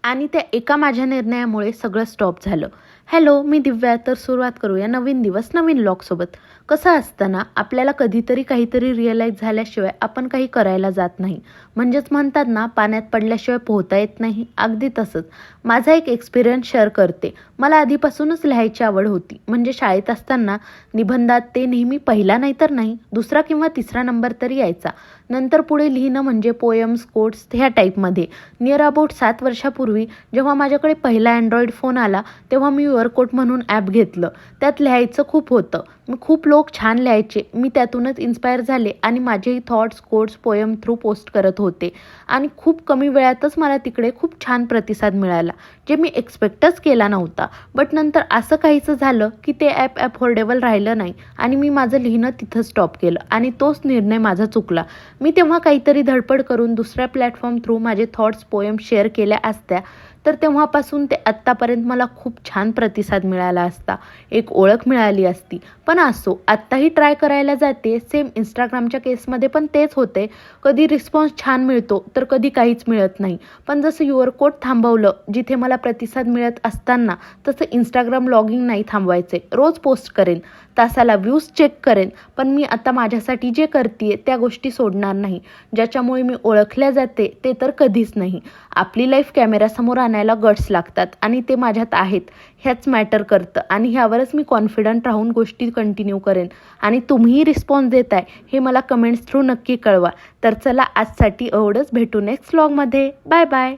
आणि त्या एका माझ्या निर्णयामुळे सगळं स्टॉप झालं. हॅलो, मी दिव्या. तर सुरुवात करूया नवीन दिवस नवीन व्लॉगसोबत. कसं असतं ना, आपल्याला कधीतरी काहीतरी रिअलाईज झाल्याशिवाय आपण काही करायला जात नाही. म्हणजेच म्हणतात ना, पाण्यात पडल्याशिवाय पोहता येत नाही. अगदी तसंच माझा एक एक्सपिरियन्स शेअर करते. मला आधीपासूनच लिहायची आवड होती. म्हणजे शाळेत असताना निबंधात ते नेहमी पहिला नाही तर नाही, दुसरा किंवा तिसरा नंबर तरी यायचा. नंतर पुढे लिहिणं म्हणजे पोयम्स, कोट्स ह्या टाईपमध्ये. नियर अबाउट 7 वर्षापूर्वी जेव्हा माझ्याकडे पहिला अँड्रॉइड फोन आला, तेव्हा मी युअरकोट म्हणून ॲप घेतलं. त्यात लिहायचं खूप होतं. खूप लोक छान लिहायचे. मी त्यातूनच इन्स्पायर झाले आणि माझेही thoughts, quotes, poem through post करत होते. आणि खूप कमी वेळातच मला तिकडे खूप छान प्रतिसाद मिळाला, जे मी एक्सपेक्टच केला नव्हता. बट नंतर असं काहीसं झालं की ते ॲप अफोर्डेबल राहिलं नाही आणि मी माझं लिहिणं तिथं स्टॉप केलं आणि तोच निर्णय माझा चुकला. मी तेव्हा काहीतरी धडपड करून दुसऱ्या प्लॅटफॉर्म थ्रू माझे थॉट्स, पोयम शेअर केल्या असत्या तर तेव्हापासून ते आत्तापर्यंत मला खूप छान प्रतिसाद मिळाला असता, एक ओळख मिळाली असती. पण असो, आत्ताही ट्राय करायला जाते. सेम इंस्टाग्रामच्या केसमध्ये पण तेच होते. कधी रिस्पॉन्स छान मिळतो तर कधी काहीच मिळत नाही. पण जसं युअरकोट थांबवलं जिथे मला प्रतिसाद मिळत असताना, तसं इंस्टाग्राम लॉगिंग नाही थांबवायचे. रोज पोस्ट करेन, तासाला व्ह्यूज चेक करेन. पण मी आता माझ्यासाठी जे करते त्या गोष्टी सोडणार नाही. ज्याच्यामुळे मी ओळखल्या जाते ते तर कधीच नाही. आपली लाईफ कॅमेऱ्यासमोर आणायला गट्स लागतात आणि ते माझ्यात आहेत. ह्याच मॅटर करतं आणि ह्यावरच मी कॉन्फिडंट राहून गोष्टी कंटिन्यू करेन. आणि तुम्हीही रिस्पॉन्स देताय हे मला कमेंट्स थ्रू नक्की कळवा. तर चला, आजसाठी एवढंच. भेटू नेक्स्ट व्लॉगमध्ये. Bye bye.